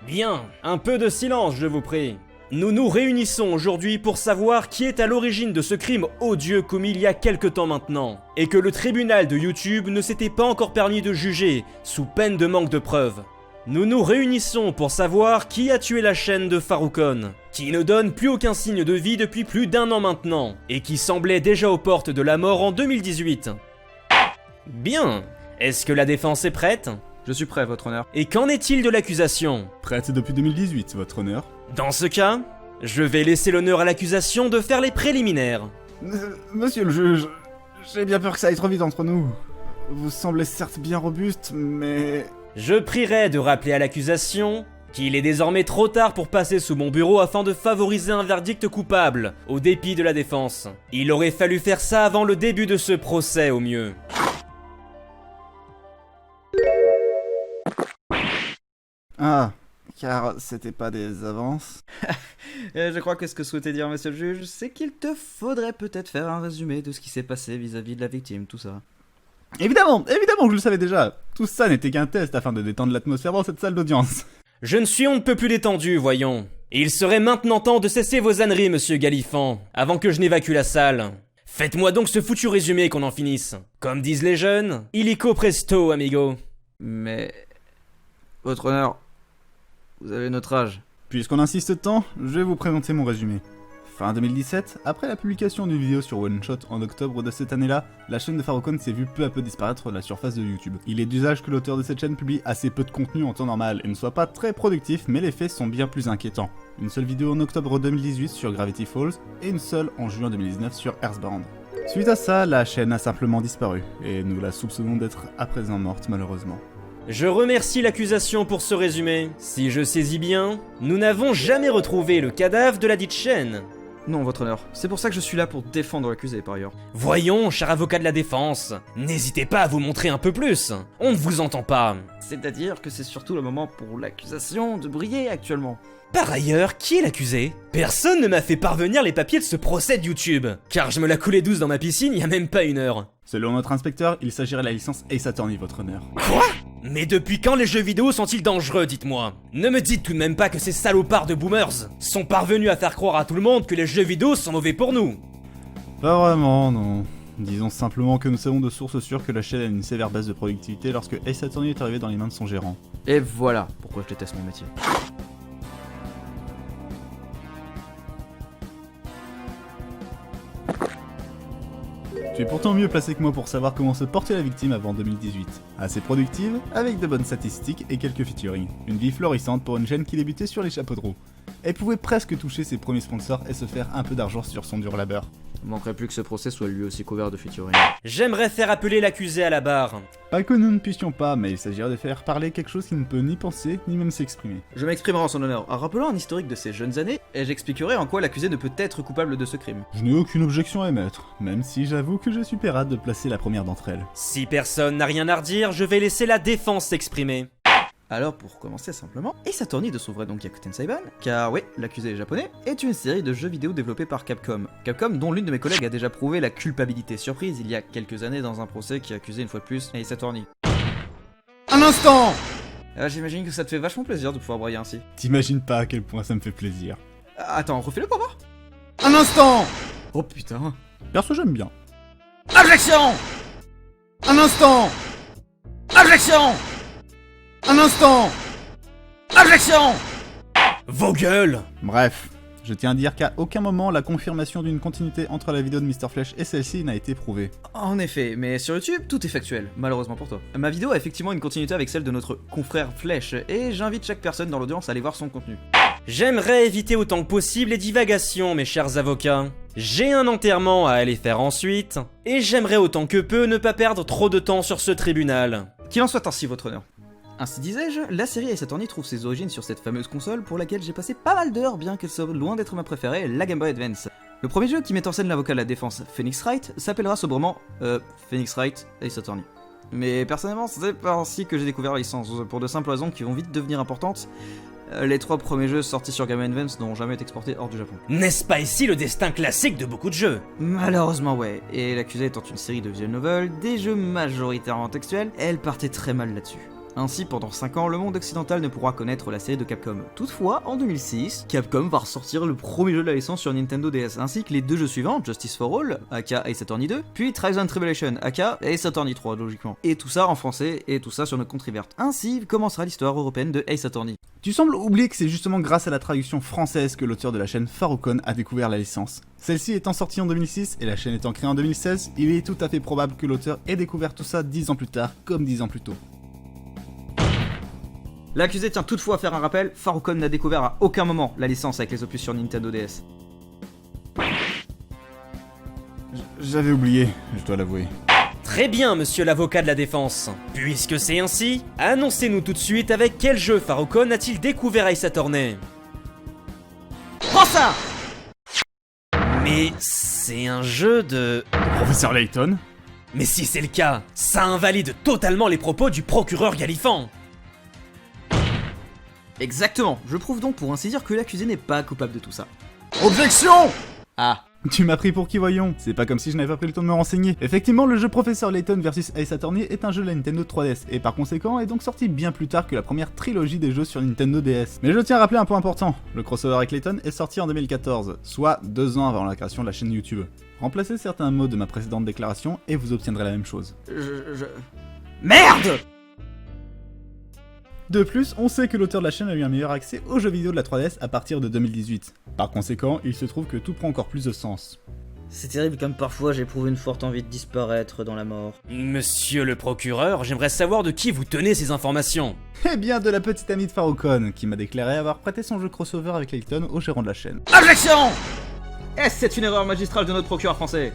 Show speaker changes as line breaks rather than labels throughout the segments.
Bien, un peu de silence, je vous prie. Nous nous réunissons aujourd'hui pour savoir qui est à l'origine de ce crime odieux commis il y a quelque temps maintenant, et que le tribunal de YouTube ne s'était pas encore permis de juger, sous peine de manque de preuves. Nous nous réunissons pour savoir qui a tué la chaîne de Farroukon, qui ne donne plus aucun signe de vie depuis plus d'1 an maintenant, et qui semblait déjà aux portes de la mort en 2018. Bien, est-ce que la défense est prête ?
Je suis prêt, votre honneur.
Et qu'en est-il de l'accusation ?
Prête depuis 2018, votre honneur.
Dans ce cas, je vais laisser l'honneur à l'accusation de faire les préliminaires.
Monsieur le juge, j'ai bien peur que ça aille trop vite entre nous. Vous semblez certes bien robuste, mais...
Je prierai de rappeler à l'accusation qu'il est désormais trop tard pour passer sous mon bureau afin de favoriser un verdict coupable, au dépit de la défense. Il aurait fallu faire ça avant le début de ce procès au mieux.
Ah, car c'était pas des avances.
Je crois que ce que souhaitait dire monsieur le juge, c'est qu'il te faudrait peut-être faire un résumé de ce qui s'est passé vis-à-vis de la victime, tout ça.
Évidemment que je le savais déjà. Tout ça n'était qu'un test afin de détendre l'atmosphère dans cette salle d'audience.
Je ne suis on ne peut plus détendu, voyons. Il serait maintenant temps de cesser vos âneries, monsieur Galifan, avant que je n'évacue la salle. Faites-moi donc ce foutu résumé qu'on en finisse. Comme disent les jeunes, illico presto, amigo.
Mais... votre honneur, vous avez notre âge.
Puisqu'on insiste tant, je vais vous présenter mon résumé. Fin 2017, après la publication d'une vidéo sur One Shot en octobre de cette année-là, la chaîne de Farroukon s'est vue peu à peu disparaître de la surface de YouTube. Il est d'usage que l'auteur de cette chaîne publie assez peu de contenu en temps normal et ne soit pas très productif, mais les faits sont bien plus inquiétants. Une seule vidéo en octobre 2018 sur Gravity Falls et une seule en juin 2019 sur Earthbound. Suite à ça, la chaîne a simplement disparu, et nous la soupçonnons d'être à présent morte malheureusement.
Je remercie l'accusation pour ce résumé. Si je saisis bien, nous n'avons jamais retrouvé le cadavre de la dite chaîne.
Non, votre honneur. C'est pour ça que je suis là pour défendre l'accusé, par ailleurs.
Voyons, cher avocat de la défense, n'hésitez pas à vous montrer un peu plus. On ne vous entend pas.
C'est-à-dire que c'est surtout le moment pour l'accusation de briller actuellement.
Par ailleurs, qui est l'accusé ? Personne ne m'a fait parvenir les papiers de ce procès de YouTube, car je me la coulais douce dans ma piscine il y a même pas 1 heure.
Selon notre inspecteur, il s'agirait de la licence Ace Attorney, votre honneur.
Quoi ? Mais depuis quand les jeux vidéo sont-ils dangereux, dites-moi ? Ne me dites tout de même pas que ces salopards de boomers sont parvenus à faire croire à tout le monde que les jeux vidéo sont mauvais pour nous.
Pas vraiment, non. Disons simplement que nous savons de sources sûres que la chaîne a une sévère baisse de productivité lorsque Ace Attorney est arrivé dans les mains de son gérant.
Et voilà pourquoi je déteste mon métier.
Tu es pourtant mieux placé que moi pour savoir comment se portait la victime avant 2018. Assez productive, avec de bonnes statistiques et quelques featuring. Une vie florissante pour une chaîne qui débutait sur les chapeaux de roue. Elle pouvait presque toucher ses premiers sponsors et se faire un peu d'argent sur son dur labeur.
Il manquerait plus que ce procès soit lui aussi couvert de featuring.
J'aimerais faire appeler l'accusé à la barre.
Pas que nous ne puissions pas, mais il s'agirait de faire parler quelque chose qui ne peut ni penser, ni même s'exprimer.
Je m'exprimerai en son honneur, en rappelant un historique de ses jeunes années, et j'expliquerai en quoi l'accusé ne peut être coupable de ce crime.
Je n'ai aucune objection à émettre, même si j'avoue que je suis pérade de placer la première d'entre elles.
Si personne n'a rien à redire, je vais laisser la défense s'exprimer.
Alors pour commencer simplement, Ace Attorney de son vrai nom Gyakuten Saiban, car oui, l'accusé est japonais, est une série de jeux vidéo développés par Capcom. Capcom dont l'une de mes collègues a déjà prouvé la culpabilité surprise il y a quelques années dans un procès qui accusait une fois de plus Ace Attorney.
Un instant!
J'imagine que ça te fait vachement plaisir de pouvoir brailler ainsi.
T'imagines pas à quel point ça me fait plaisir.
Attends, refais-le pour voir.
Un instant!
Oh putain.
Perso j'aime bien.
Objection!
Un instant!
Objection!
Un instant!
Objection!
Vos gueules!
Bref, je tiens à dire qu'à aucun moment la confirmation d'une continuité entre la vidéo de Mr Flech et celle-ci n'a été prouvée.
En effet, mais sur YouTube, tout est factuel, malheureusement pour toi. Ma vidéo a effectivement une continuité avec celle de notre confrère Flech, et j'invite chaque personne dans l'audience à aller voir son contenu.
J'aimerais éviter autant que possible les divagations, mes chers avocats. J'ai un enterrement à aller faire ensuite, et j'aimerais autant que peu ne pas perdre trop de temps sur ce tribunal.
Qu'il en soit ainsi, votre honneur. Ainsi disais-je, la série Ace Attorney trouve ses origines sur cette fameuse console pour laquelle j'ai passé pas mal d'heures, bien qu'elle soit loin d'être ma préférée, la Game Boy Advance. Le premier jeu qui met en scène l'avocat de la défense, Phoenix Wright, s'appellera sobrement Phoenix Wright Ace Attorney. Mais personnellement, c'est pas ainsi que j'ai découvert la licence, pour de simples raisons qui vont vite devenir importantes. Les 3 premiers jeux sortis sur Game Boy Advance n'ont jamais été exportés hors du Japon.
N'est-ce pas ici le destin classique de beaucoup de jeux ?
Malheureusement ouais, et l'accusé étant une série de visual novels, des jeux majoritairement textuels, elle partait très mal là-dessus. Ainsi, pendant 5 ans, le monde occidental ne pourra connaître la série de Capcom. Toutefois, en 2006, Capcom va ressortir le premier jeu de la licence sur Nintendo DS, ainsi que les 2 jeux suivants, Justice for All, aka Ace Attorney 2, puis Trials and Tribulation, aka Ace Attorney 3, logiquement. Et tout ça en français, et tout ça sur notre compte Revert. Ainsi commencera l'histoire européenne de Ace Attorney.
Tu sembles oublier que c'est justement grâce à la traduction française que l'auteur de la chaîne Farokon a découvert la licence. Celle-ci étant sortie en 2006 et la chaîne étant créée en 2016, il est tout à fait probable que l'auteur ait découvert tout ça 10 ans plus tard, comme 10 ans plus tôt.
L'accusé tient toutefois à faire un rappel, Farokon n'a découvert à aucun moment la licence avec les opus sur Nintendo DS.
J'avais oublié, je dois l'avouer.
Très bien, monsieur l'avocat de la défense. Puisque c'est ainsi, annoncez-nous tout de suite avec quel jeu Farokon a-t-il découvert Ace Attorney?
Prends ça!
Mais c'est un jeu de...
Professeur Layton?
Mais si c'est le cas, ça invalide totalement les propos du procureur Galifan.
Exactement, je prouve donc pour ainsi dire que l'accusé n'est pas coupable de tout ça.
Objection!
Ah.
Tu m'as pris pour qui, voyons? C'est pas comme si je n'avais pas pris le temps de me renseigner. Effectivement, le jeu Professeur Layton vs Ace Attorney est un jeu de la Nintendo 3DS, et par conséquent est donc sorti bien plus tard que la première trilogie des jeux sur Nintendo DS. Mais je tiens à rappeler un point important, le crossover avec Layton est sorti en 2014, soit 2 ans avant la création de la chaîne YouTube. Remplacez certains mots de ma précédente déclaration et vous obtiendrez la même chose.
Merde!
De plus, on sait que l'auteur de la chaîne a eu un meilleur accès aux jeux vidéo de la 3DS à partir de 2018. Par conséquent, il se trouve que tout prend encore plus de sens.
C'est terrible comme parfois j'éprouve une forte envie de disparaître dans la mort.
Monsieur le procureur, j'aimerais savoir de qui vous tenez ces informations.
Eh bien, de la petite amie de Farokon, qui m'a déclaré avoir prêté son jeu crossover avec Layton au gérant de la chaîne.
Objection! Est-ce c'est une erreur magistrale de notre procureur français?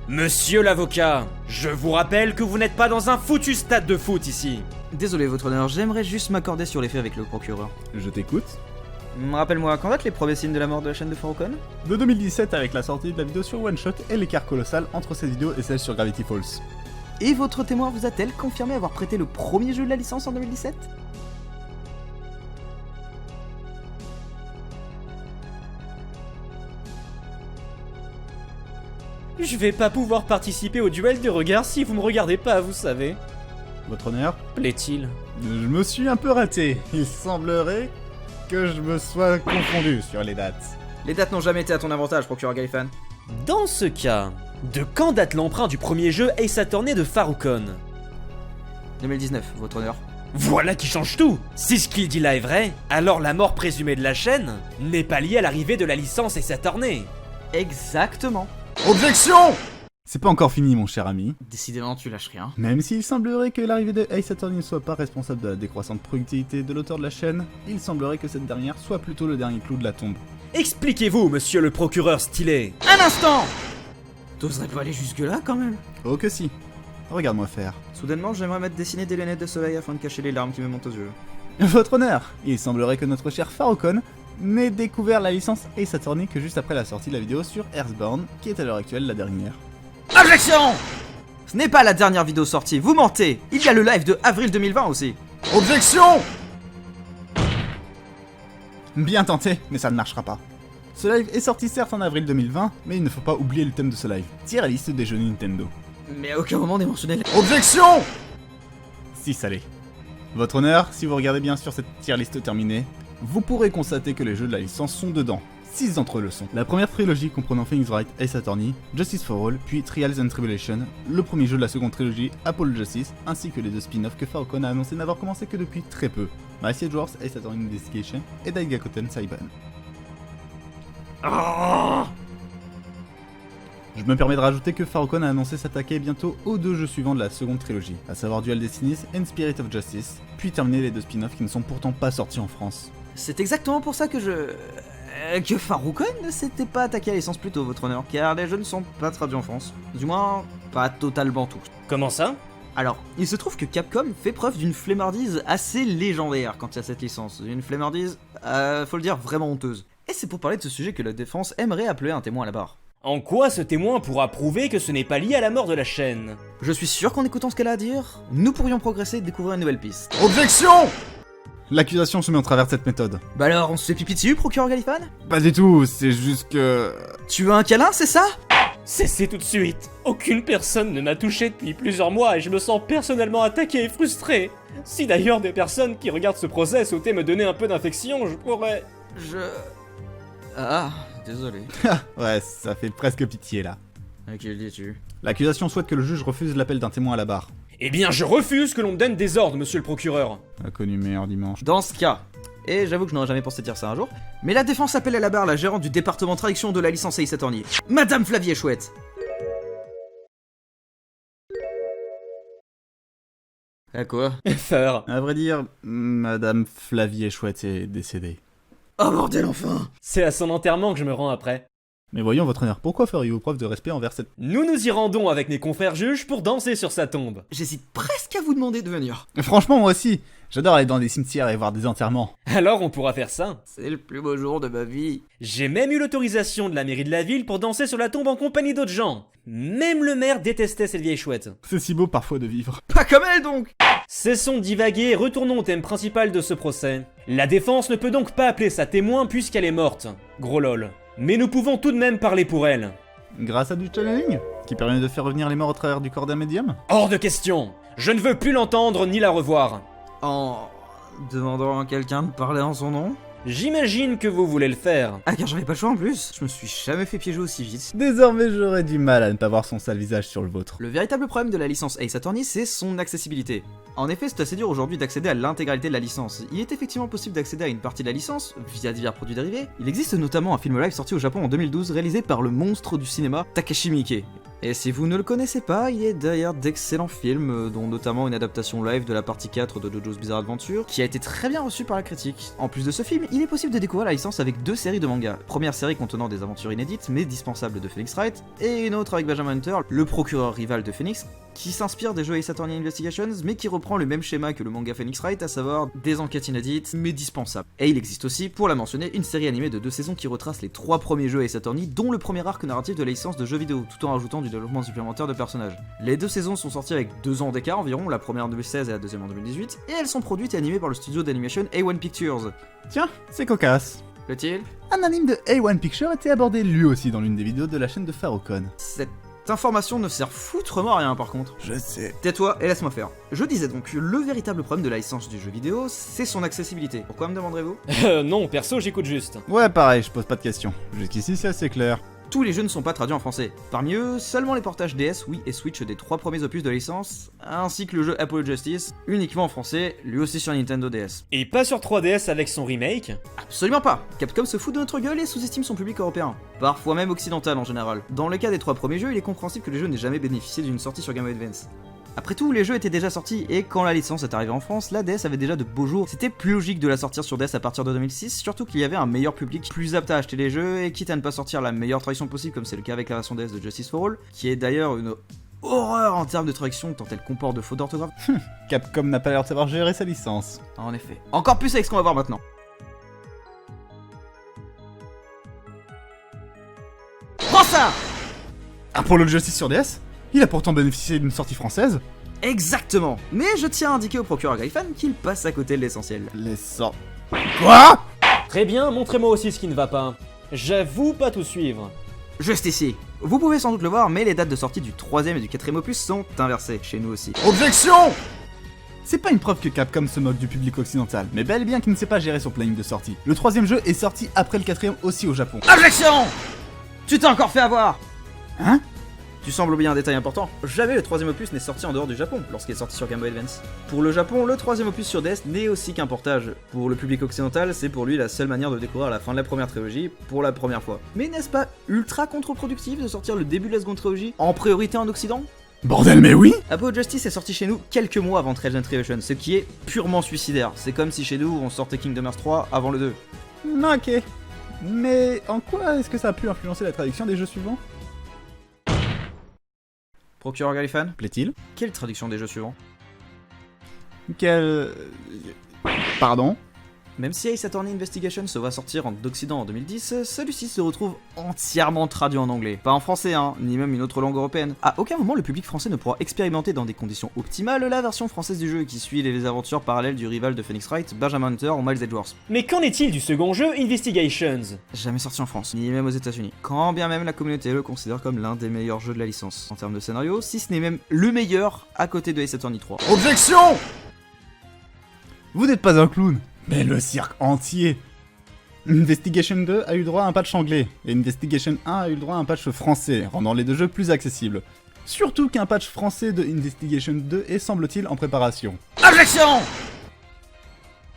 Monsieur l'avocat, je vous rappelle que vous n'êtes pas dans un foutu stade de foot ici.
Désolé, votre honneur, j'aimerais juste m'accorder sur les faits avec le procureur.
Je t'écoute.
Rappelle-moi, quand datent les premiers signes de la mort de la chaîne de Farokon?
De 2017 avec la sortie de la vidéo sur One Shot et l'écart colossal entre cette vidéo et celle sur Gravity Falls.
Et votre témoin vous a-t-elle confirmé avoir prêté le premier jeu de la licence en 2017?
Je vais pas pouvoir participer au duel de regard si vous me regardez pas, vous savez.
Votre honneur?
Plaît-il?
Je me suis un peu raté. Il semblerait que je me sois confondu sur les dates.
Les dates n'ont jamais été à ton avantage, procureur Galifan.
Dans ce cas, de quand date l'emprunt du premier jeu Ace Attorney de Farokon?
2019, votre honneur.
Voilà qui change tout. Si ce qu'il dit là est vrai, alors la mort présumée de la chaîne n'est pas liée à l'arrivée de la licence Ace Attorney.
Exactement.
Objection! C'est pas encore fini, mon cher ami.
Décidément, tu lâches rien.
Même s'il semblerait que l'arrivée de Ace Attorney ne soit pas responsable de la décroissante productivité de l'auteur de la chaîne, il semblerait que cette dernière soit plutôt le dernier clou de la tombe.
Expliquez-vous, monsieur le procureur stylé.
Un instant! T'oserais pas aller jusque-là, quand même?
Oh que si. Regarde-moi faire.
Soudainement, j'aimerais mettre dessiner des lunettes de soleil afin de cacher les larmes qui me montent aux yeux.
Votre honneur, il semblerait que notre cher Farokon n'ait découvert la licence Ace Attorney que juste après la sortie de la vidéo sur Earthbound, qui est à l'heure actuelle la dernière.
Objection! Ce n'est pas la dernière vidéo sortie, vous mentez! Il y a le live de avril 2020 aussi.
Objection! Bien tenté, mais ça ne marchera pas. Ce live est sorti certes en avril 2020, mais il ne faut pas oublier le thème de ce live. Tier liste des jeux Nintendo.
Mais à aucun moment n'est mentionné.
Objection! Si ça l'est. Votre honneur, si vous regardez bien sur cette tier liste terminée, vous pourrez constater que les jeux de la licence sont dedans. 6 d'entre eux le sont. La première trilogie comprenant Phoenix Wright, Ace Attorney, Justice for All, puis Trials and Tribulation, le premier jeu de la seconde trilogie, Apollo Justice, ainsi que les 2 spin-offs que Farokon a annoncé n'avoir commencé que depuis très peu, My Wars, Ace Attorney Investigation et Daigakoten Saiban. Je me permets de rajouter que Farokon a annoncé s'attaquer bientôt aux 2 jeux suivants de la seconde trilogie, à savoir Dual Destinies et Spirit of Justice, puis terminer les 2 spin-offs qui ne sont pourtant pas sortis en France.
C'est exactement pour ça que que Farokon ne s'était pas attaqué à la licence plus tôt, votre honneur, car les jeux ne sont pas traduits en France. Du moins, pas totalement tous.
Comment ça?
Alors, il se trouve que Capcom fait preuve d'une flemmardise assez légendaire quand il y a cette licence. Une flemmardise, faut le dire, vraiment honteuse. Et c'est pour parler de ce sujet que la défense aimerait appeler un témoin à la barre.
En quoi ce témoin pourra prouver que ce n'est pas lié à la mort de la chaîne?
Je suis sûr qu'en écoutant ce qu'elle a à dire, nous pourrions progresser et découvrir une nouvelle piste.
Objection! L'accusation se met en travers de cette méthode.
Bah alors, on se fait pipi dessus, procureur Galifan?
Pas du tout, c'est juste que...
Tu veux un câlin, c'est ça?
Cessez tout de suite. Aucune personne ne m'a touché depuis plusieurs mois et je me sens personnellement attaqué et frustré. Si d'ailleurs des personnes qui regardent ce procès souhaitaient me donner un peu d'infection, je pourrais...
Ah, désolé.
Ouais, ça fait presque pitié là.
À qui le dis-tu?
L'accusation souhaite que le juge refuse l'appel d'un témoin à la barre.
Eh bien, je refuse que l'on me donne des ordres, monsieur le procureur.
Inconnu meilleur dimanche.
Dans ce cas, et j'avoue que je n'aurais jamais pensé dire ça un jour, mais la défense appelle à la barre la gérante du département de traduction de la licence Ace Attorney, Madame Flavie Chouette. À quoi?
Faire.
À vrai dire, Madame Flavie Chouette est décédée.
Oh bordel enfin!
C'est à son enterrement que je me rends après.
Mais voyons, votre honneur, pourquoi feriez-vous preuve de respect envers cette...
Nous nous y rendons avec mes confrères juges pour danser sur sa tombe.
J'hésite presque à vous demander de venir.
Franchement, moi aussi. J'adore aller dans des cimetières et voir des enterrements.
Alors on pourra faire ça.
C'est le plus beau jour de ma vie.
J'ai même eu l'autorisation de la mairie de la ville pour danser sur la tombe en compagnie d'autres gens. Même le maire détestait cette vieille chouette.
C'est si beau parfois de vivre.
Pas comme elle donc!
Cessons de divaguer et retournons au thème principal de ce procès. La défense ne peut donc pas appeler sa témoin puisqu'elle est morte. Gros lol. Mais nous pouvons tout de même parler pour elle.
Grâce à du channeling, qui permet de faire revenir les morts au travers du corps d'un médium.
Hors de question. Je ne veux plus l'entendre ni la revoir.
En demandant à quelqu'un de parler en son nom?
J'imagine que vous voulez le faire.
Ah car j'avais pas le choix en plus, je me suis jamais fait piéger aussi vite.
Désormais, j'aurais du mal à ne pas voir son sale visage sur le vôtre.
Le véritable problème de la licence Ace Attorney, c'est son accessibilité. En effet, c'est assez dur aujourd'hui d'accéder à l'intégralité de la licence. Il est effectivement possible d'accéder à une partie de la licence via divers produits dérivés. Il existe notamment un film live sorti au Japon en 2012 réalisé par le monstre du cinéma Takashi Miike. Et si vous ne le connaissez pas, il est derrière d'excellents films, dont notamment une adaptation live de la partie 4 de JoJo's Bizarre Adventure, qui a été très bien reçue par la critique. En plus de ce film, il est possible de découvrir la licence avec deux séries de mangas. Première série contenant des aventures inédites mais dispensables de Phoenix Wright, et une autre avec Benjamin Hunter, le procureur rival de Phoenix, qui s'inspire des jeux Ace Attorney Investigations, mais qui reprend le même schéma que le manga Phoenix Wright, à savoir des enquêtes inédites, mais dispensables. Et il existe aussi, pour la mentionner, une série animée de 2 saisons qui retrace les 3 premiers jeux Ace Attorney, dont le premier arc narratif de la licence de jeux vidéo, tout en rajoutant du développement supplémentaire de personnages. Les 2 saisons sont sorties avec 2 ans d'écart environ, la première en 2016 et la deuxième en 2018, et elles sont produites et animées par le studio d'animation A1 Pictures.
Tiens, c'est cocasse.
Plaît-il?
Un anime de A1 Picture était abordé lui aussi dans l'une des vidéos de la chaîne de Farokon.
Cette information ne sert foutrement à rien par contre.
Je sais.
Tais-toi et laisse-moi faire. Je disais donc, le véritable problème de la licence du jeu vidéo, c'est son accessibilité. Pourquoi me demanderez-vous?
Non, perso, j'écoute juste.
Ouais, pareil, je pose pas de questions. Jusqu'ici, c'est assez clair.
Tous les jeux ne sont pas traduits en français. Parmi eux, seulement les portages DS, Wii et Switch des 3 premiers opus de la licence, ainsi que le jeu Apollo Justice, uniquement en français, lui aussi sur Nintendo DS.
Et pas sur 3DS avec son remake?
Absolument pas. Capcom se fout de notre gueule et sous-estime son public européen. Parfois même occidental en général. Dans le cas des 3 premiers jeux, il est compréhensible que les jeux n'aient jamais bénéficié d'une sortie sur Game Boy Advance. Après tout, les jeux étaient déjà sortis, et quand la licence est arrivée en France, la DS avait déjà de beaux jours. C'était plus logique de la sortir sur DS à partir de 2006, surtout qu'il y avait un meilleur public, plus apte à acheter les jeux, et quitte à ne pas sortir la meilleure traduction possible, comme c'est le cas avec la version DS de Justice for All, qui est d'ailleurs une horreur en termes de traduction, tant elle comporte de fautes d'orthographe.
Capcom n'a pas l'air de savoir gérer sa licence.
En effet. Encore plus avec ce qu'on va voir maintenant. Prends ça!
Apollo Justice sur DS? Il a pourtant bénéficié d'une sortie française.
Exactement. Mais je tiens à indiquer au procureur Gaifan qu'il passe à côté de l'essentiel.
Les sorts. Quoi?
Très bien, montrez-moi aussi ce qui ne va pas. J'avoue pas tout suivre.
Juste ici. Vous pouvez sans doute le voir, mais les dates de sortie du 3ème et du 4ème opus sont inversées, chez nous aussi.
Objection! C'est pas une preuve que Capcom se moque du public occidental, mais bel et bien qu'il ne sait pas gérer son planning de sortie. Le 3ème jeu est sorti après le 4ème aussi au Japon.
Objection! Tu t'es encore fait avoir!
Hein?
Tu sembles oublier un détail important. Jamais le 3ème opus n'est sorti en dehors du Japon lorsqu'il est sorti sur Game Boy Advance. Pour le Japon, le 3ème opus sur DS n'est aussi qu'un portage. Pour le public occidental, c'est pour lui la seule manière de découvrir la fin de la première trilogie pour la première fois. Mais n'est-ce pas ultra contre-productif de sortir le début de la seconde trilogie en priorité en Occident?
Bordel, mais oui!
Apollo Justice est sorti chez nous quelques mois avant Trails and Tribulation, ce qui est purement suicidaire. C'est comme si chez nous on sortait Kingdom Hearts 3 avant le 2.
Ok. Mais en quoi est-ce que ça a pu influencer la traduction des jeux suivants?
Procureur Galifan,
Plaît-il?
quelle traduction des jeux suivants?
Quel... Pardon?
Même si Ace Attorney Investigation se voit sortir en Occident en 2010, celui-ci se retrouve entièrement traduit en anglais. Pas en français, hein, ni même une autre langue européenne. À aucun moment le public français ne pourra expérimenter dans des conditions optimales la version française du jeu qui suit les aventures parallèles du rival de Phoenix Wright, Benjamin Hunter ou Miles Edgeworth.
Mais qu'en est-il du second jeu, Investigations?
Jamais sorti en France, ni même aux États-Unis. Quand bien même la communauté le considère comme l'un des meilleurs jeux de la licence. En termes de scénario, si ce n'est même le meilleur à côté de Ace Attorney 3.
Objection! Vous n'êtes pas un clown, mais le cirque entier. Investigation 2 a eu droit à un patch anglais, et Investigation 1 a eu droit à un patch français, rendant les deux jeux plus accessibles. Surtout qu'un patch français de Investigation 2 est semble-t-il en préparation.
Objection!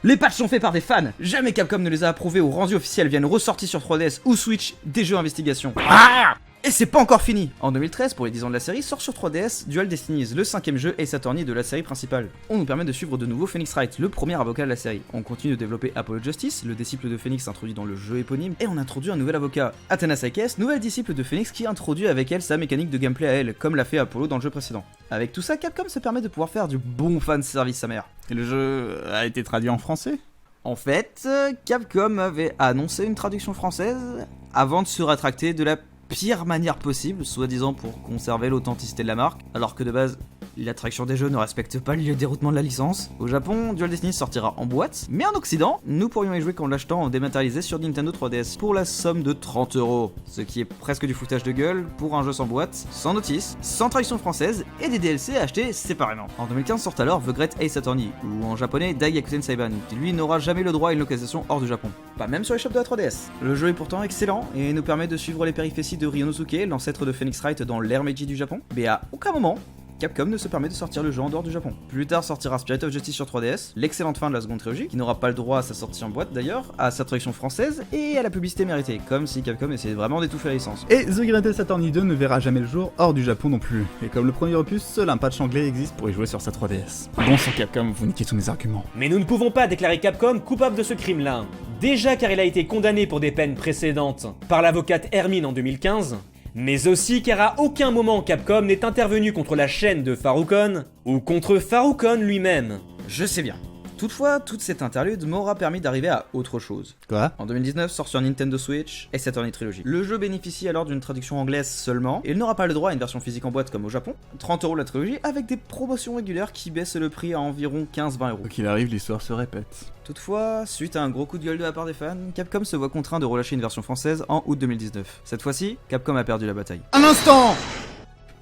Les patchs sont faits par des fans. Jamais Capcom ne les a approuvés ou rendus officiels viennent ressortis sur 3DS ou Switch des jeux investigation. Ah! Et c'est pas encore fini. En 2013, pour les 10 ans de la série, sort sur 3DS Dual Destinies, le 5ème jeu Ace Attorney de la série principale. On nous permet de suivre de nouveau Phoenix Wright, le premier avocat de la série. On continue de développer Apollo Justice, le disciple de Phoenix introduit dans le jeu éponyme, et on introduit un nouvel avocat, Athena Sykes, nouvelle disciple de Phoenix qui introduit avec elle sa mécanique de gameplay à elle, comme l'a fait Apollo dans le jeu précédent. Avec tout ça, Capcom se permet de pouvoir faire du bon fan service sa mère.
Et le jeu a été traduit en français?
En fait, Capcom avait annoncé une traduction française avant de se rétracter de la pire manière possible, soi-disant pour conserver l'authenticité de la marque, alors que de base, la traduction des jeux ne respecte pas le déroutement de la licence. Au Japon, Dual Destiny sortira en boîte, mais en Occident, nous pourrions y jouer qu'en l'achetant en dématérialisé sur Nintendo 3DS pour la somme de 30€, ce qui est presque du foutage de gueule pour un jeu sans boîte, sans notice, sans traduction française et des DLC à acheter séparément. En 2015 sort alors The Great Ace Attorney, ou en japonais Daigakuten Saiban, qui lui n'aura jamais le droit à une localisation hors du Japon. Pas même sur les shops de la 3DS. Le jeu est pourtant excellent et nous permet de suivre les péripéties de Ryonosuke, l'ancêtre de Phoenix Wright dans l'ère Meiji du Japon, mais à aucun moment, Capcom ne se permet de sortir le jeu en dehors du Japon. Plus tard sortira Spirit of Justice sur 3DS, l'excellente fin de la seconde trilogie, qui n'aura pas le droit à sa sortie en boîte d'ailleurs, à sa traduction française et à la publicité méritée, comme si Capcom essayait vraiment d'étouffer la licence.
Et The Great Ace Attorney 2 ne verra jamais le jour hors du Japon non plus. Et comme le premier opus, seul un patch anglais existe pour y jouer sur sa 3DS. Bon sang Capcom, vous niquez tous mes arguments.
Mais nous ne pouvons pas déclarer Capcom coupable de ce crime-là. Déjà car il a été condamné pour des peines précédentes par l'avocate Hermine en 2015, mais aussi car à aucun moment Capcom n'est intervenu contre la chaîne de Faroukon ou contre Faroukon lui-même.
Je sais bien. Toutefois, toute cette interlude m'aura permis d'arriver à autre chose.
Quoi?
En 2019 sort sur Nintendo Switch Ace Attorney Trilogy. Le jeu bénéficie alors d'une traduction anglaise seulement, et il n'aura pas le droit à une version physique en boîte comme au Japon. 30€ la trilogie, avec des promotions régulières qui baissent le prix à environ 15-20€.
Quoi qu'il arrive, l'histoire se répète.
Toutefois, suite à un gros coup de gueule de la part des fans, Capcom se voit contraint de relâcher une version française en août 2019. Cette fois-ci, Capcom a perdu la bataille.
Un instant!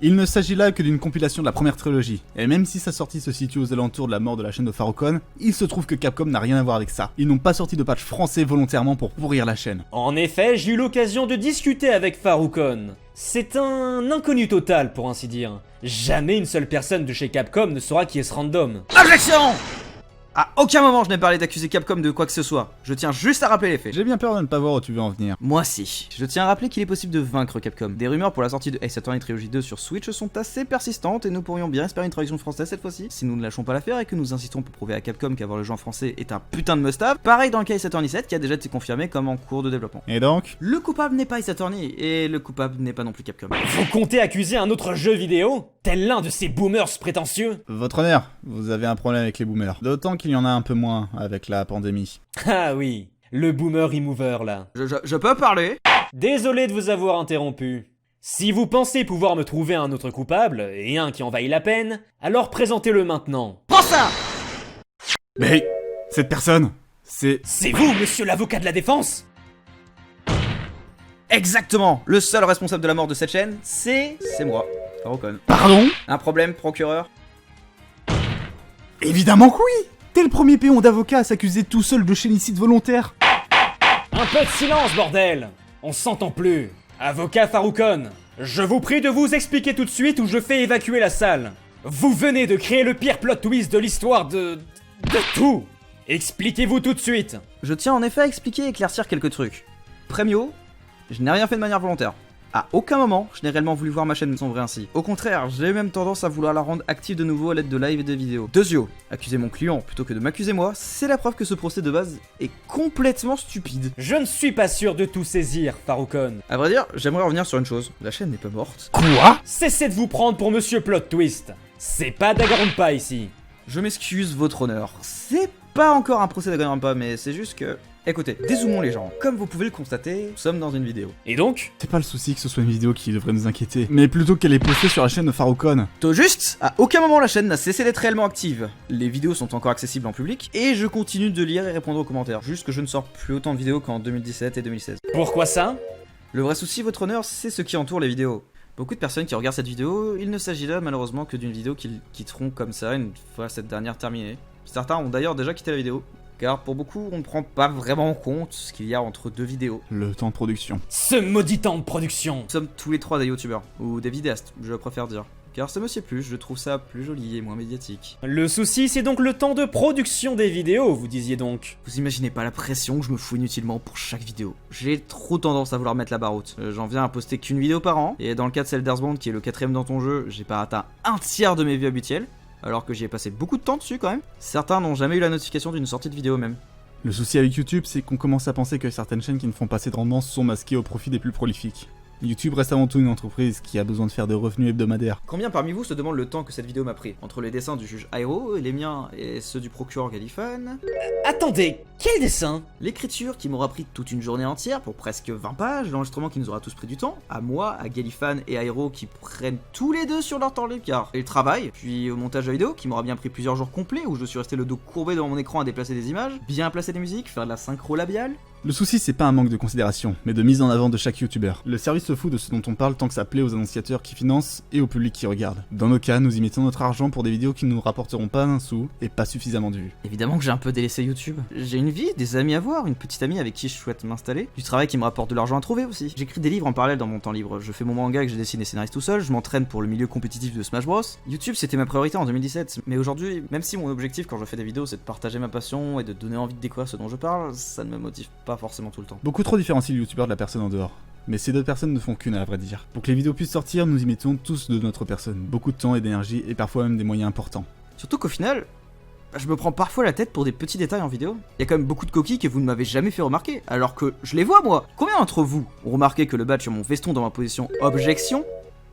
Il ne s'agit là que d'une compilation de la première trilogie, et même si sa sortie se situe aux alentours de la mort de la chaîne de Faroukon, il se trouve que Capcom n'a rien à voir avec ça. Ils n'ont pas sorti de patch français volontairement pour pourrir la chaîne.
En effet, j'ai eu l'occasion de discuter avec Faroukon. C'est un inconnu total pour ainsi dire. Jamais une seule personne de chez Capcom ne saura qui est ce random.
Objection! À aucun moment je n'ai parlé d'accuser Capcom de quoi que ce soit. Je tiens juste à rappeler les faits.
J'ai bien peur de ne pas voir où tu veux en venir.
Moi si. Je tiens à rappeler qu'il est possible de vaincre Capcom. Des rumeurs pour la sortie de Ace Attorney Trilogy 2 sur Switch sont assez persistantes et nous pourrions bien espérer une traduction française cette fois-ci. Si nous ne lâchons pas l'affaire et que nous insistons pour prouver à Capcom qu'avoir le jeu en français est un putain de must-have. Pareil dans le cas Ace Attorney 7 qui a déjà été confirmé comme en cours de développement.
Et donc?
Le coupable n'est pas Ace Attorney et le coupable n'est pas non plus Capcom.
Vous comptez accuser un autre jeu vidéo? Tel l'un de ces boomers prétentieux?
Votre honneur, vous avez un problème avec les boomers. D'autant qu'il y en a un peu moins avec la pandémie.
Ah oui, le boomer remover là.
Je peux parler?
Désolé de vous avoir interrompu. Si vous pensez pouvoir me trouver un autre coupable, et un qui en vaille la peine, alors présentez-le maintenant.
Prends ça!
Mais cette personne, c'est
vous, monsieur l'avocat de la défense?
Exactement! Le seul responsable de la mort de cette chaîne, c'est moi, Faroukon.
Pardon?
Un problème, procureur?
Évidemment que oui! T'es le premier péon d'avocat à s'accuser tout seul de chénicide volontaire.
Un peu de silence, bordel! On s'entend plus. Avocat Faroukon, je vous prie de vous expliquer tout de suite ou je fais évacuer la salle. Vous venez de créer le pire plot twist de l'histoire de tout. Expliquez-vous tout de suite.
Je tiens en effet à expliquer et éclaircir quelques trucs. Premio, je n'ai rien fait de manière volontaire. À aucun moment, je n'ai réellement voulu voir ma chaîne sombrer ainsi. Au contraire, j'ai même tendance à vouloir la rendre active de nouveau à l'aide de live et de vidéos. Deuxio, accuser mon client plutôt que de m'accuser moi, c'est la preuve que ce procès de base est complètement stupide.
Je ne suis pas sûr de tout saisir, Faroukon.
À vrai dire, j'aimerais revenir sur une chose. La chaîne n'est pas morte.
Quoi?
Cessez de vous prendre pour Monsieur Plot Twist. C'est pas Danganronpa ici.
Je m'excuse, votre honneur. C'est pas encore un procès d'Danganronpa, mais c'est juste que... Écoutez, dézoomons les gens. Comme vous pouvez le constater, nous sommes dans une vidéo.
Et donc?
C'est pas le souci que ce soit une vidéo qui devrait nous inquiéter, mais plutôt qu'elle est postée sur la chaîne de Farokon.
Tout juste, à aucun moment la chaîne n'a cessé d'être réellement active. Les vidéos sont encore accessibles en public, et je continue de lire et répondre aux commentaires. Juste que je ne sors plus autant de vidéos qu'en 2017 et 2016.
Pourquoi ça?
Le vrai souci, votre honneur, c'est ce qui entoure les vidéos. Beaucoup de personnes qui regardent cette vidéo, il ne s'agit là malheureusement que d'une vidéo qu'ils quitteront comme ça une fois cette dernière terminée. Certains ont d'ailleurs déjà quitté la vidéo, car pour beaucoup on ne prend pas vraiment en compte ce qu'il y a entre deux vidéos.
Le temps de production.
Ce maudit temps de production!
Nous sommes tous les trois des youtubeurs, ou des vidéastes, je préfère dire. Car ça me sied plus, je trouve ça plus joli et moins médiatique.
Le souci, c'est donc le temps de production des vidéos, vous disiez donc.
Vous imaginez pas la pression que je me fous inutilement pour chaque vidéo. J'ai trop tendance à vouloir mettre la barre haute. J'en viens à poster qu'une vidéo par an, et dans le cas de Zelda's qui est le 4ème dans ton jeu, j'ai pas atteint un tiers de mes vues habituelles, alors que j'y ai passé beaucoup de temps dessus quand même. Certains n'ont jamais eu la notification d'une sortie de vidéo même.
Le souci avec YouTube, c'est qu'on commence à penser que certaines chaînes qui ne font pas assez de rendement sont masquées au profit des plus prolifiques. YouTube reste avant tout une entreprise qui a besoin de faire des revenus hebdomadaires.
Combien parmi vous se demandent le temps que cette vidéo m'a pris? Entre les dessins du juge Airo, les miens et ceux du procureur Galifan.
Attendez, quel dessin?
L'écriture qui m'aura pris toute une journée entière pour presque 20 pages, l'enregistrement qui nous aura tous pris du temps, à moi, à Galifan et Airo qui prennent tous les deux sur leur temps libre car et le travail, puis au montage de la vidéo qui m'aura bien pris plusieurs jours complets où je suis resté le dos courbé devant mon écran à déplacer des images, bien placer des musiques, faire de la synchro labiale.
Le souci, c'est pas un manque de considération, mais de mise en avant de chaque youtubeur. Le service se fout de ce dont on parle tant que ça plaît aux annonciateurs qui financent et au public qui regarde. Dans nos cas, nous y mettons notre argent pour des vidéos qui ne nous rapporteront pas un sou et pas suffisamment de vues.
Évidemment que j'ai un peu délaissé YouTube. J'ai une vie, des amis à voir, une petite amie avec qui je souhaite m'installer, du travail qui me rapporte de l'argent à trouver aussi. J'écris des livres en parallèle dans mon temps libre, je fais mon manga que je dessine et scénarise tout seul, je m'entraîne pour le milieu compétitif de Smash Bros. YouTube c'était ma priorité en 2017, mais aujourd'hui, même si mon objectif quand je fais des vidéos c'est de partager ma passion et de donner envie de découvrir ce dont je parle, ça ne me motive pas forcément tout le temps.
Beaucoup trop différencie le youtubeur de la personne en dehors. Mais ces deux personnes ne font qu'une à vrai dire. Pour que les vidéos puissent sortir, nous y mettons tous de notre personne. Beaucoup de temps et d'énergie et parfois même des moyens importants.
Surtout qu'au final, je me prends parfois la tête pour des petits détails en vidéo. Il y a quand même beaucoup de coquilles que vous ne m'avez jamais fait remarquer, alors que je les vois moi. Combien d'entre vous ont remarqué que le badge sur mon veston dans ma position objection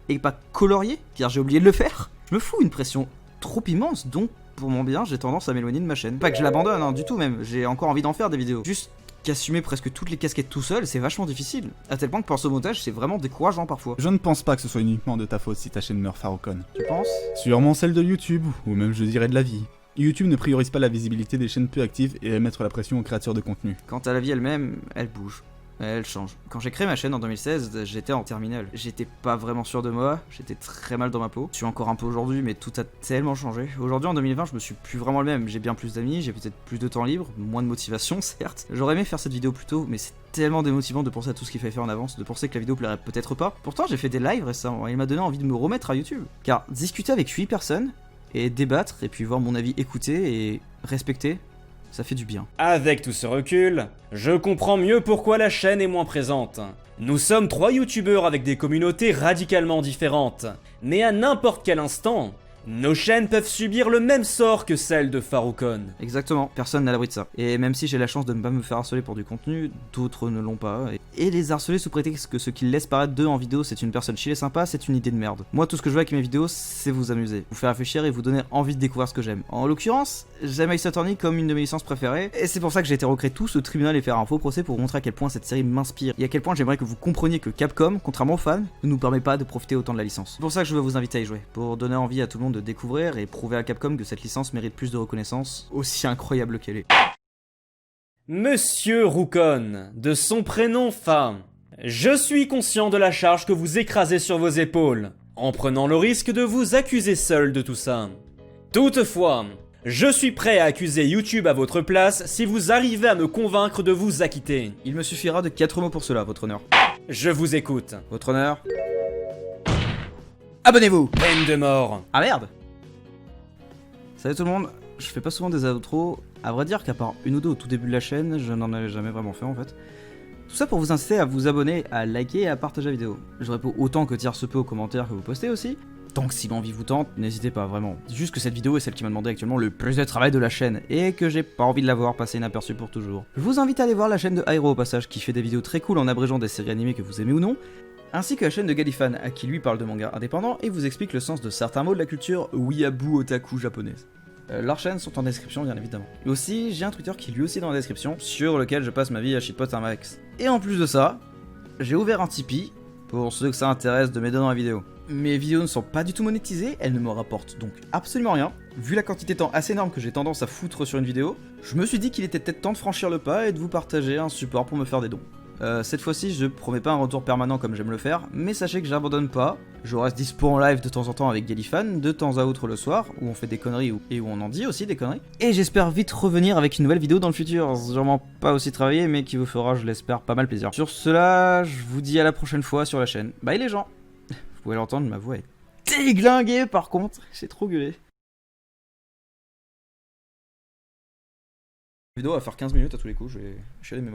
est pas colorié, car j'ai oublié de le faire? Je me fous une pression trop immense, donc pour mon bien, j'ai tendance à m'éloigner de ma chaîne. Pas que je l'abandonne, hein, du tout même, j'ai encore envie d'en faire des vidéos. Juste qu'assumer presque toutes les casquettes tout seul, c'est vachement difficile. À tel point que penser au montage, c'est vraiment décourageant parfois.
Je ne pense pas que ce soit uniquement de ta faute si ta chaîne meurt, Farokon.
Tu penses?
Sûrement celle de YouTube, ou même je dirais de la vie. YouTube ne priorise pas la visibilité des chaînes peu actives et aime mettre la pression aux créateurs de contenu.
Quant à la vie elle-même, elle bouge. Elle change. Quand j'ai créé ma chaîne en 2016, j'étais en terminale. J'étais pas vraiment sûr de moi, j'étais très mal dans ma peau. Je suis encore un peu aujourd'hui, mais tout a tellement changé. Aujourd'hui, en 2020, je me suis plus vraiment le même. J'ai bien plus d'amis, j'ai peut-être plus de temps libre, moins de motivation, certes. J'aurais aimé faire cette vidéo plus tôt, mais c'est tellement démotivant de penser à tout ce qu'il fallait faire en avance, de penser que la vidéo plairait peut-être pas. Pourtant, j'ai fait des lives récemment et il m'a donné envie de me remettre à YouTube. Car discuter avec 8 personnes, et débattre, et puis voir mon avis écouté et respecté, ça fait du bien.
Avec tout ce recul, je comprends mieux pourquoi la chaîne est moins présente. Nous sommes 3 youtubeurs avec des communautés radicalement différentes, mais à n'importe quel instant, nos chaînes peuvent subir le même sort que celle de Farokon.
Exactement, personne n'a l'abri de ça. Et même si j'ai la chance de ne pas me faire harceler pour du contenu, d'autres ne l'ont pas. Et les harceler sous prétexte que ce qu'ils laissent paraître d'eux en vidéo c'est une personne chill et sympa, c'est une idée de merde. Moi tout ce que je veux avec mes vidéos c'est vous amuser, vous faire réfléchir et vous donner envie de découvrir ce que j'aime. En l'occurrence, j'aime Ace Attorney comme une de mes licences préférées, et c'est pour ça que j'ai été recréer tout ce tribunal et faire un faux procès pour vous montrer à quel point cette série m'inspire, et à quel point j'aimerais que vous compreniez que Capcom, contrairement aux fans, ne nous permet pas de profiter autant de la licence. C'est pour ça que je veux vous inviter à y jouer, pour donner envie à tout le monde de découvrir et prouver à Capcom que cette licence mérite plus de reconnaissance, aussi incroyable qu'elle est.
Monsieur Roukon, de son prénom Fa, je suis conscient de la charge que vous écrasez sur vos épaules, en prenant le risque de vous accuser seul de tout ça. Toutefois, je suis prêt à accuser YouTube à votre place si vous arrivez à me convaincre de vous acquitter.
Il me suffira de 4 mots pour cela, votre honneur.
Je vous écoute.
Votre honneur. Abonnez-vous!
Peine de mort.
Ah merde! Salut tout le monde, je fais pas souvent des outros, à vrai dire qu'à part une ou deux au tout début de la chaîne, je n'en avais jamais vraiment fait en fait. Tout ça pour vous inciter à vous abonner, à liker et à partager la vidéo. Je réponds autant que tire se peut aux commentaires que vous postez aussi. Donc si l'envie vous tente, n'hésitez pas vraiment. C'est juste que cette vidéo est celle qui m'a demandé actuellement le plus de travail de la chaîne, et que j'ai pas envie de la voir passer inaperçue pour toujours. Je vous invite à aller voir la chaîne de Airo au passage, qui fait des vidéos très cool en abrégeant des séries animées que vous aimez ou non, ainsi que la chaîne de Galifan, à qui lui parle de manga indépendant et vous explique le sens de certains mots de la culture weeaboo otaku japonaise. Leurs chaînes sont en description bien évidemment. Et aussi, j'ai un Twitter qui est lui aussi dans la description, sur lequel je passe ma vie à shitpost un max. Et en plus de ça, j'ai ouvert un Tipeee, pour ceux que ça intéresse de m'aider dans la vidéo. Mes vidéos ne sont pas du tout monétisées, elles ne me rapportent donc absolument rien. Vu la quantité de temps assez énorme que j'ai tendance à foutre sur une vidéo, je me suis dit qu'il était peut-être temps de franchir le pas et de vous partager un support pour me faire des dons. Cette fois-ci, je promets pas un retour permanent comme j'aime le faire, mais sachez que j'abandonne pas. Je reste dispo en live de temps en temps avec Galifan, de temps à autre le soir, où on fait des conneries et où on en dit aussi des conneries. Et j'espère vite revenir avec une nouvelle vidéo dans le futur, sûrement pas aussi travaillée, mais qui vous fera, je l'espère, pas mal plaisir. Sur cela, je vous dis à la prochaine fois sur la chaîne. Bye les gens. Vous pouvez l'entendre, ma voix est déglinguée par contre, j'ai trop gueulé. La vidéo va faire 15 minutes à tous les coups, je vais chialer mes morts.